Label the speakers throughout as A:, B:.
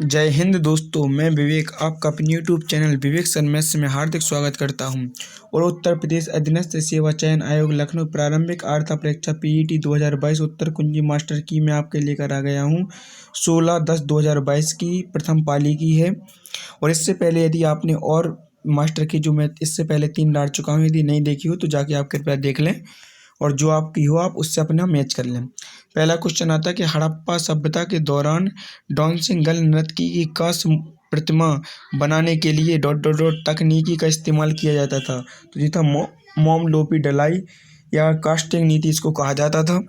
A: जय हिंद दोस्तों, मैं विवेक आपका अपने यूट्यूब चैनल विवेक सन्मेष में हार्दिक स्वागत करता हूं। और उत्तर प्रदेश अधीनस्थ सेवा चयन आयोग लखनऊ प्रारंभिक आर्था परीक्षा पीईटी 2022 उत्तर कुंजी मास्टर की मैं आपके लेकर आ गया हूं। 16/10/2022 की प्रथम पाली की है। और इससे पहले यदि आपने और मास्टर की जो मैं इससे पहले 3 डाल चुका हूँ, यदि नहीं देखी हो तो जाके आप कृपया देख लें और जो आपकी हो आप उससे अपना मैच कर लें। पहला क्वेश्चन आता है कि हड़प्पा सभ्यता के दौरान डांसिंग गर्ल नर्तकी का प्रतिमा बनाने के लिए ... तकनीकी का इस्तेमाल किया जाता था। तो ये था मोम लोपी डलाई या कास्टिंग नीति इसको कहा जाता था।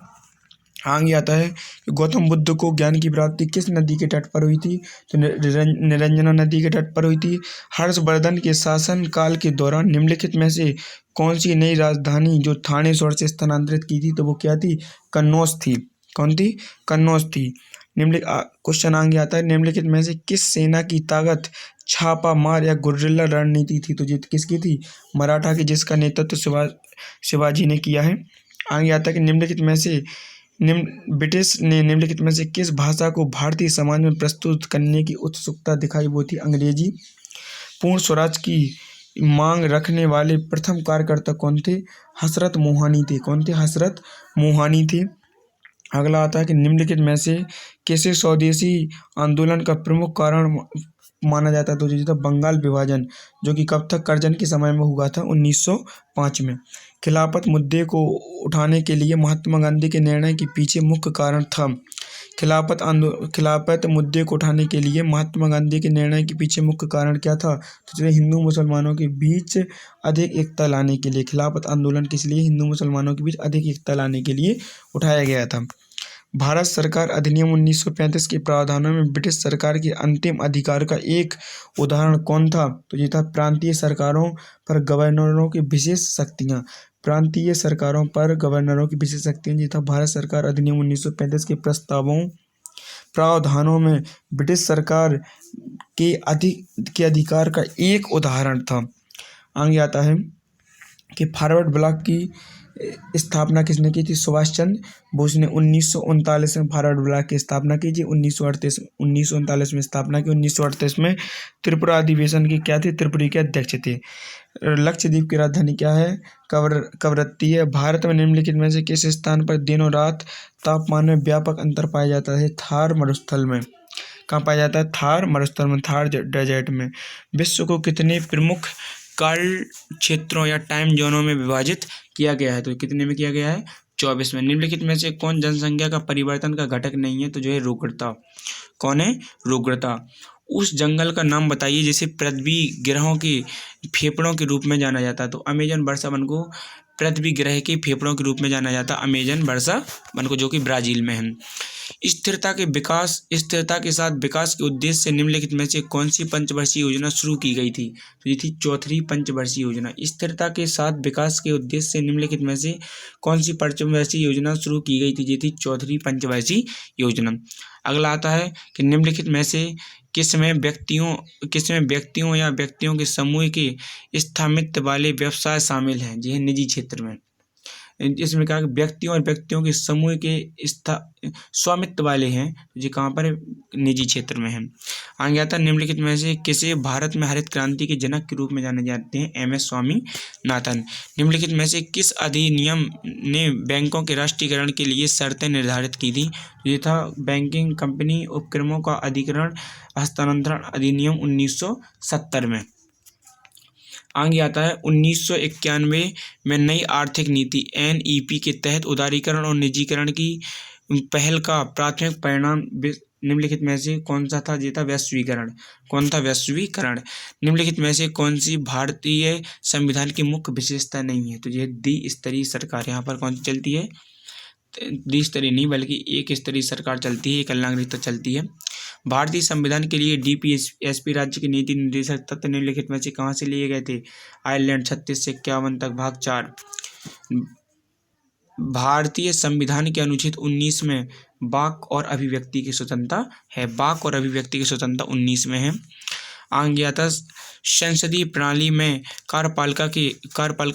A: आगे आता है कि गौतम बुद्ध को ज्ञान की प्राप्ति किस नदी के तट पर हुई थी? तो निरंजना नदी के तट पर हुई थी। हर्षवर्धन के शासन काल के दौरान निम्नलिखित में से कौन सी नई राजधानी जो थानेश्वर से स्थानांतरित की थी? तो वो क्या थी? कन्नौज थी। कौन थी? कन्नौज थी। क्वेश्चन आगे आता है निम्नलिखित में से किस सेना की ताकत छापा मार या गुर्रिल्ला रणनीति थी? तो जीत किसकी थी? मराठा की, जिसका नेतृत्व शिवाजी ने किया है। आगे आता है कि निम्नलिखित में से ब्रिटिश ने निम्नलिखित में से किस भाषा को भारतीय समाज में प्रस्तुत करने की उत्सुकता दिखाई? वो थी अंग्रेजी। पूर्ण स्वराज की मांग रखने वाले प्रथम कार्यकर्ता कौन थे? हजरत मोहानी थे। कौन थे? हजरत मोहानी थे। अगला आता है कि निम्नलिखित में से किसे स्वदेशी आंदोलन का प्रमुख कारण माना जाता है? तो जो था बंगाल विभाजन, जो कि कब तक? करजन के समय में हुआ था 1905 में। खिलाफत मुद्दे को उठाने के लिए महात्मा गांधी के निर्णय के पीछे मुख्य कारण था। खिलाफत मुद्दे को उठाने के लिए महात्मा गांधी के निर्णय के पीछे मुख्य कारण क्या था? तो हिंदू मुसलमानों के बीच अधिक एकता लाने के लिए। खिलाफत आंदोलन किस लिए? हिंदू मुसलमानों के बीच अधिक एकता लाने के लिए उठाया गया था। भारत सरकार अधिनियम 1935 के प्रावधानों में ब्रिटिश सरकार के अंतिम अधिकार का एक उदाहरण कौन था? तो ये था प्रांतीय सरकारों पर गवर्नरों की विशेष शक्तियाँ। प्रांतीय सरकारों पर गवर्नरों की विशेष शक्तियाँ, ये था भारत सरकार अधिनियम 1935 के प्रावधानों में ब्रिटिश सरकार के अधिकार का एक उदाहरण था। आगे आता है कि फॉरवर्ड ब्लॉक की स्थापना किसने की थी? सुभाष चंद्र बोस ने 1939 में फॉरवर्ड ब्लॉक की स्थापना की थी। 1939 में स्थापना की। 1938 में त्रिपुरा अधिवेशन की क्या थी? त्रिपुरी के अध्यक्ष थे। लक्षद्वीप की राजधानी क्या है? कवरत्ती है। भारत में निम्नलिखित में से किस स्थान पर दिनों रात तापमान में व्यापक अंतर पाया जाता है? थार मरुस्थल में। कहाँ पाया जाता है? थार मरुस्थल में, थार डेजर्ट में। विश्व को कितने प्रमुख काल क्षेत्रों या टाइम जोनों में विभाजित किया गया है? तो कितने में किया गया है? 24 में। निम्नलिखित में से कौन जनसंख्या का परिवर्तन का घटक नहीं है? तो जो है रुग्णता। कौन है? रुग्णता। उस जंगल का नाम बताइए जिसे पृथ्वी ग्रहों के फेफड़ों के रूप में जाना जाता है। तो अमेजन वर्षा वन को पृथ्वी ग्रह के फेफड़ों के रूप में जाना जाता है, अमेजन वर्षा वन को, जो कि ब्राजील में है। स्थिरता के साथ विकास के उद्देश्य से निम्नलिखित में से कौन सी पंचवर्षीय योजना शुरू की गई थी? तो ये थी चौथी पंचवर्षीय योजना। स्थिरता के साथ विकास के उद्देश्य से निम्नलिखित में से कौन सी पंचवर्षीय योजना शुरू की गई थी? ये थी चौथी पंचवर्षीय योजना। अगला आता है कि निम्नलिखित में से किसमें व्यक्तियों या व्यक्तियों के समूह के स्वामित्व वाले व्यवसाय शामिल हैं? जी, निजी क्षेत्र में। इसमें कहा कि व्यक्तियों और व्यक्तियों के समूह के स्वामित्व वाले हैं, जो कहाँ पर? निजी क्षेत्र में है। आगे आता है निम्नलिखित में से किसे भारत में हरित क्रांति के जनक के रूप में जाने जाते हैं? MS स्वामीनाथन। निम्नलिखित में से किस अधिनियम ने बैंकों के राष्ट्रीयकरण के लिए शर्तें निर्धारित की थी? ये था बैंकिंग कंपनी उपक्रमों का अधिग्रहण हस्तांतरण अधिनियम 1970 में। आगे आता है 1991 में नई आर्थिक नीति NEP के तहत उदारीकरण और निजीकरण की पहल का प्राथमिक परिणाम निम्नलिखित में से कौन सा था? ये था वैश्वीकरण। कौन था? वैश्वीकरण। निम्नलिखित में से कौन सी भारतीय संविधान की मुख्य विशेषता नहीं है? तो ये द्विस्तरीय सरकार। यहाँ पर कौन सी चलती है? द्विस्तरीय नहीं बल्कि एक स्तरीय सरकार चलती है, एकल नागरिकता चलती है। भारतीय संविधान के लिए DPSP राज्य के नीति निर्देशक तत्व निम्नलिखित में से कहाँ से लिए गए थे? आयरलैंड। 36 से 51 तक, भाग 4। भारतीय संविधान के अनुच्छेद 19 में वाक और अभिव्यक्ति की स्वतंत्रता है। वाक और अभिव्यक्ति की स्वतंत्रता 19 में है। आगे आता संसदीय प्रणाली में कार्यपालिका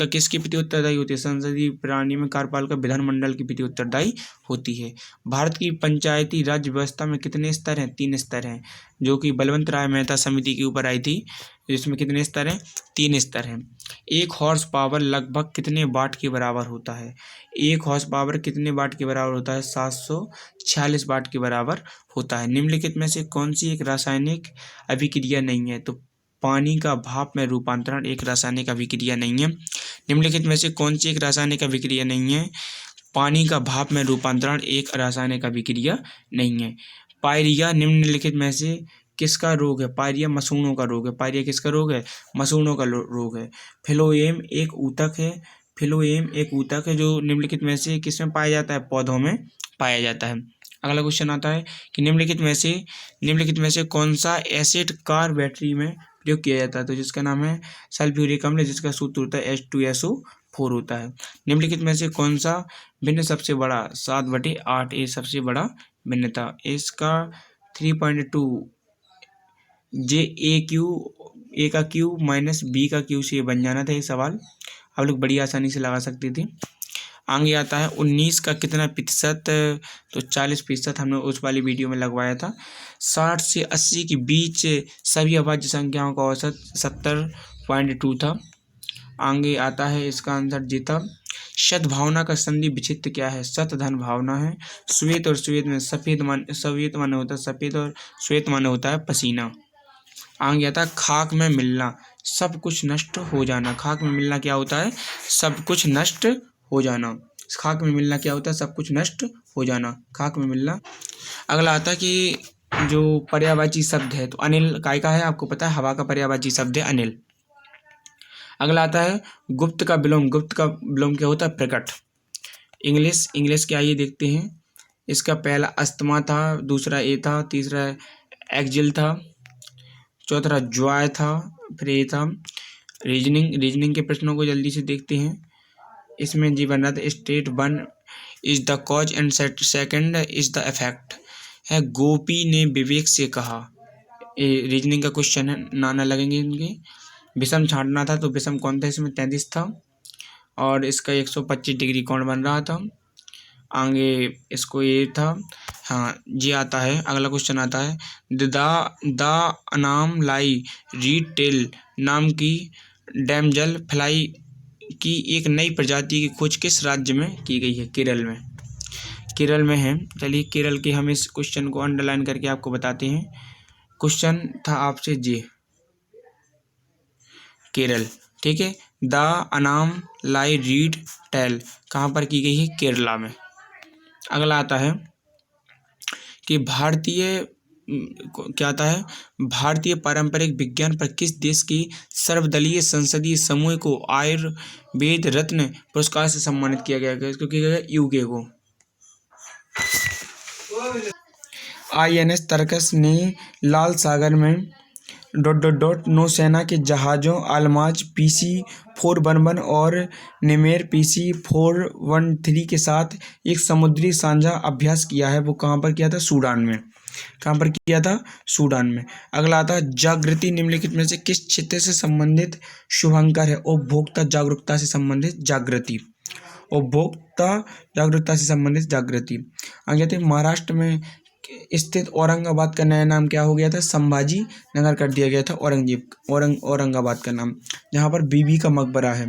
A: किसके प्रति उत्तरदायी होती है? संसदीय प्रणाली में कार्यपालिका विधानमंडल के प्रति उत्तरदायी होती है। भारत की पंचायती राज व्यवस्था में कितने स्तर हैं? 3 स्तर हैं, जो कि बलवंत राय मेहता समिति के ऊपर आई थी। इसमें कितने स्तर हैं? 3 स्तर हैं। 1 हॉर्स पावर लगभग कितने वाट के बराबर होता है? 1 हॉर्स पावर कितने वाट के बराबर होता है? 746 वाट के बराबर होता है। निम्नलिखित में से कौन सी एक रासायनिक अभिक्रिया नहीं है? तो पानी का भाप में रूपांतरण एक रासायनिक अभिक्रिया नहीं है। निम्नलिखित में से कौन सी एक रासायनिक अभिक्रिया नहीं है? पानी का भाप में रूपांतरण एक रासायनिक अभिक्रिया नहीं है। पायरिया निम्नलिखित में से किसका रोग है? पायरिया मसूड़ों का रोग है। पायरिया किसका रोग है? मसूड़ों का रोग है। फिलोएम एक ऊतक है। फिलोएम एक ऊतक है जो निम्नलिखित में से किसमें पाया जाता है? पौधों में पाया जाता है। अगला क्वेश्चन आता है कि निम्नलिखित में से कौन सा एसिड कार बैटरी में प्रयोग किया जाता है? तो जिसका नाम है सल्फ्यूरिक अम्ल, जिसका सूत्र होता है H2SO4 होता है। निम्नलिखित में से कौन सा भिन्न सबसे बड़ा? 7/8 ये सबसे बड़ा भिन्न था। इसका 3.2 A का क्यूब माइनस B का क्यूब से ये बन जाना था। ये सवाल आप लोग बड़ी आसानी से लगा सकते थे। आगे आता है 19 का कितना प्रतिशत? तो 40% हमने उस वाली वीडियो में लगवाया था। 60 से 80 के बीच सभी अभाज्य संख्याओं का औसत 70.2 था। आगे आता है इसका आंसर जी था। सद्भावना का संधि विच्छेद क्या है? सत धन भावना है। श्वेत और श्वेत में सफेद माने होता है सफेद और श्वेत माने होता है पसीना। आगे आता है खाक में मिलना, सब कुछ नष्ट हो जाना। खाक में मिलना क्या होता है? सब कुछ नष्ट हो जाना। खाक में मिलना क्या होता है? सब कुछ नष्ट हो जाना, खाक में मिलना। अगला आता है कि जो पर्यायवाची शब्द है, तो अनिल काय का है? आपको पता है हवा का पर्यायवाची शब्द है अनिल। अगला आता है गुप्त का विलोम। गुप्त का विलोम क्या होता है? प्रकट। इंग्लिश क्या ये देखते हैं। इसका पहला अस्थमा था, दूसरा ए था, तीसरा एक्जिल था, चौथा जॉय था, फिर ये था रीजनिंग के प्रश्नों को जल्दी से देखते हैं। इसमें जी बन रहा था state 1 is the cause and second is the effect है। गोपी ने विवेक से कहा, रीजनिंग का क्वेश्चन है, नाना लगेंगे इनके। विषम छांटना था, तो विषम कौन था? इसमें 33 था और इसका 125 डिग्री कोण बन रहा था। आगे इसको ये था। हाँ जी आता है अगला क्वेश्चन आता है द अनाम लाई रीड टेल नाम की डैमजल फ्लाई की एक नई प्रजाति की खोज किस राज्य में की गई है? केरल में। केरल में है। चलिए केरल के हम इस क्वेश्चन को अंडरलाइन करके आपको बताते हैं। क्वेश्चन था आपसे जी केरल, ठीक है। द अनाम लाई रीड टेल कहाँ पर की गई है? केरला में। अगला आता है कि क्या आता है? भारतीय पारंपरिक विज्ञान पर किस देश की सर्वदलीय संसदीय समूह को आयुर्वेद रत्न पुरस्कार से सम्मानित किया गया? इसको किया गया यूके को। INS तरकस ने लाल सागर में ... नौसेना के जहाज़ों अल्माज PC-411 और निमेर PC-413 के साथ एक समुद्री साझा अभ्यास किया है। वो कहाँ पर किया था? सूडान में। कहाँ पर किया था? सूडान में। अगला आता है जागृति निम्नलिखित में से किस क्षेत्र से संबंधित शुभंकर है? उपभोक्ता जागरूकता से संबंधित जागृति। उपभोक्ता जागरूकता से संबंधित जागृति। आगे आते महाराष्ट्र में स्थित औरंगाबाद का नया नाम क्या हो गया था? संभाजी नगर कर दिया गया था औरंगाबाद का नाम, जहाँ पर बीबी का मकबरा है।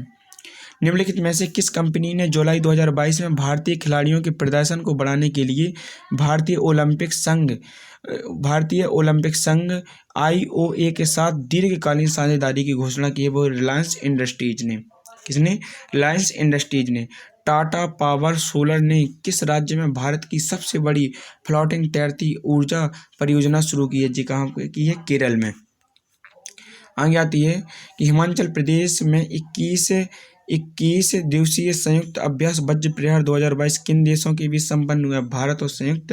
A: निम्नलिखित में से किस कंपनी ने जुलाई 2022 में भारतीय खिलाड़ियों के प्रदर्शन को बढ़ाने के लिए भारतीय ओलंपिक संघ IOA के साथ दीर्घकालीन साझेदारी की घोषणा की है? वो रिलायंस इंडस्ट्रीज ने। किसने? रिलायंस इंडस्ट्रीज ने। टाटा पावर सोलर ने किस राज्य में भारत की सबसे बड़ी फ्लोटिंग तैरती ऊर्जा परियोजना शुरू की है? जी कहाँ की है? केरल में। आगे आती है कि हिमाचल प्रदेश में 21 दिवसीय संयुक्त अभ्यास वज्र प्रहार 2022 किन देशों के बीच संपन्न हुआ? भारत और संयुक्त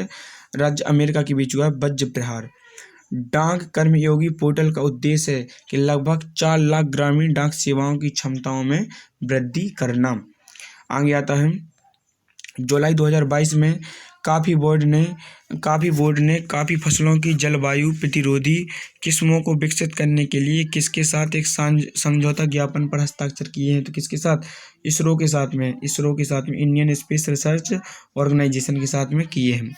A: राज्य अमेरिका के बीच हुआ वज्र प्रहार। डाक कर्मयोगी पोर्टल का उद्देश्य है कि लगभग 4 लाख ग्रामीण डाक सेवाओं की क्षमताओं में वृद्धि करना। आगे आता है जुलाई 2022 में काफ़ी बोर्ड ने काफ़ी फसलों की जलवायु प्रतिरोधी किस्मों को विकसित करने के लिए किसके साथ एक समझौता ज्ञापन पर हस्ताक्षर किए हैं? तो किसके साथ? इसरो के साथ में इंडियन स्पेस रिसर्च ऑर्गेनाइजेशन के साथ में किए हैं।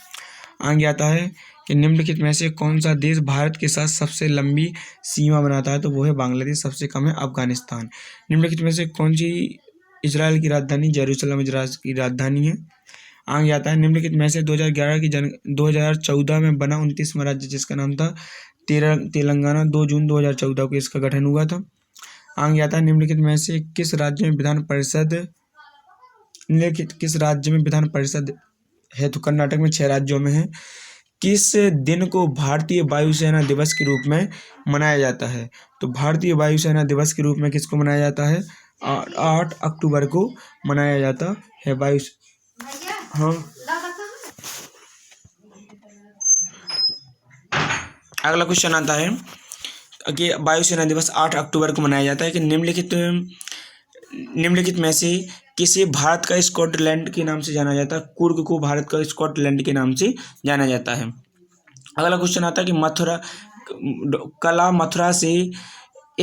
A: आगे आता है कि निम्नलिखित में से कौन सा देश भारत के साथ सबसे लंबी सीमा बनाता है? तो वो है बांग्लादेश, सबसे कम है अफगानिस्तान। निम्नलिखित में से कौन सी इजराइल की राजधानी? जेरूसलम इजराइल की राजधानी है। आगे आता है निम्नलिखित में से 2014 में बना 29वां राज्य जिसका नाम था तेलंगाना, 2 जून 2014 को इसका गठन हुआ था। आगे आता है निम्नलिखित में से किस राज्य में विधान परिषद है? तो कर्नाटक में 6 राज्यों में है। किस दिन को भारतीय वायुसेना दिवस के रूप में मनाया जाता है? तो भारतीय वायुसेना दिवस के रूप में किसको मनाया जाता है? 8 अक्टूबर को मनाया जाता है हाँ। अगला क्वेश्चन आता है कि वायुसेना दिवस 8 अक्टूबर को मनाया जाता है कि निम्नलिखित में से किसे भारत का स्कॉटलैंड के नाम से जाना जाता है? कुर्ग को भारत का स्कॉटलैंड के नाम से जाना जाता है। अगला क्वेश्चन आता है कि मथुरा से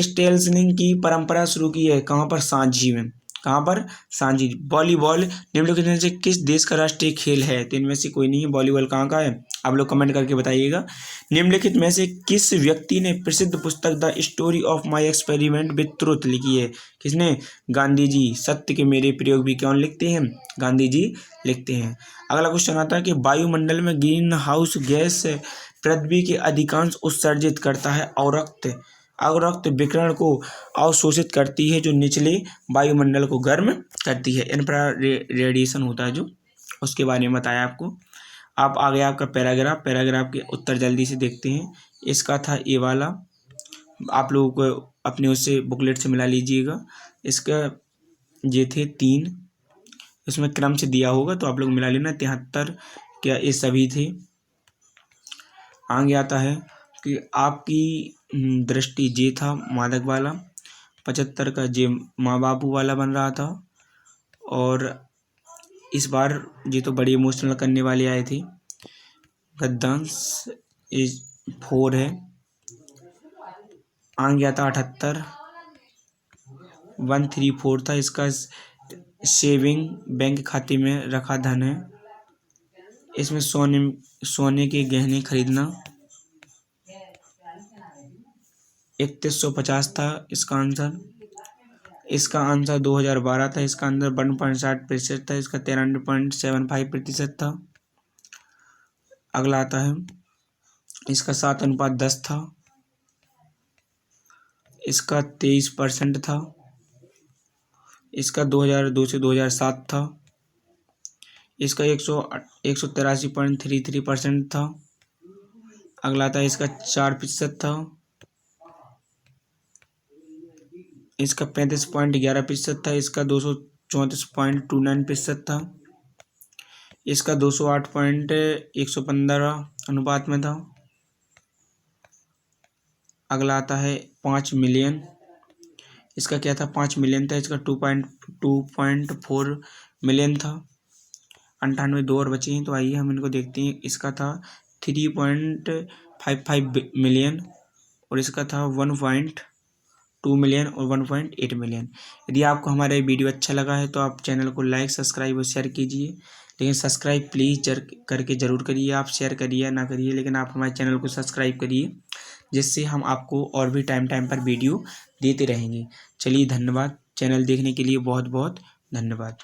A: स्टेल्सनिंग की परंपरा शुरू की है कहाँ पर? सांची में। कहाँ पर? सांची। वॉलीबॉल निम्नलिखित में से किस देश का राष्ट्रीय खेल है? तो इनमें से कोई नहीं है। वॉलीबॉल कहाँ का है? आप लोग कमेंट करके बताइएगा। निम्नलिखित में से किस व्यक्ति ने प्रसिद्ध पुस्तक the story of my experiment with truth लिखी है? किसने? गांधी जी। सत्य के मेरे प्रयोग भी कौन लिखते हैं? गांधी जी लिखते हैं। अगला क्वेश्चन आता है कि वायुमंडल में ग्रीन हाउस गैस पृथ्वी के अधिकांश उत्सर्जित करता है अवरक्त विकिरण को अवशोषित करती है जो निचले वायुमंडल को गर्म करती है। इंफ्रारेड रेडिएशन होता है जो, उसके बारे में बताया आपको। आप आ गया आपका पैराग्राफ के उत्तर जल्दी से देखते हैं। इसका था ये वाला, आप लोगों को अपने उससे बुकलेट से मिला लीजिएगा। इसका ये थे 3, इसमें क्रम से दिया होगा तो आप लोग मिला लेना। 73 क्या ये सभी थे। आगे आता है कि आपकी दृष्टि ये था मादक वाला। 75 का जे माँ बापू वाला बन रहा था। और इस बार ये तो बड़ी इमोशनल करने वाले आए थे। गद्दांश इज 4 है। आगे आता 78 134 था। इसका सेविंग बैंक खाते में रखा धन है। इसमें सोने के गहने खरीदना। 3150 था इसका आंसर 2012 था। इसका आंसर 1.60% था। इसका 93.75% था। अगला आता है इसका 7:10 था। इसका 23% था। इसका 2002 से 2007 था। इसका 183.33% था। अगला था इसका 4% था। इसका 35.11% था। इसका 234.29% था। इसका 208.115 अनुपात में था। अगला आता है 5 मिलियन। इसका क्या था? 5 मिलियन था। इसका 2.4 मिलियन था। 98 2 और बचे हैं तो आइए हम इनको देखते हैं। इसका था 3.55 मिलियन और इसका था 1.2 मिलियन और 1.8 मिलियन। यदि आपको हमारा वीडियो अच्छा लगा है तो आप चैनल को लाइक, सब्सक्राइब और शेयर कीजिए। लेकिन सब्सक्राइब प्लीज़ करके ज़रूर करिए। आप शेयर करिए ना करिए, लेकिन आप हमारे चैनल को सब्सक्राइब करिए, जिससे हम आपको और भी टाइम पर वीडियो देते रहेंगे। चलिए धन्यवाद। चैनल देखने के लिए बहुत बहुत धन्यवाद।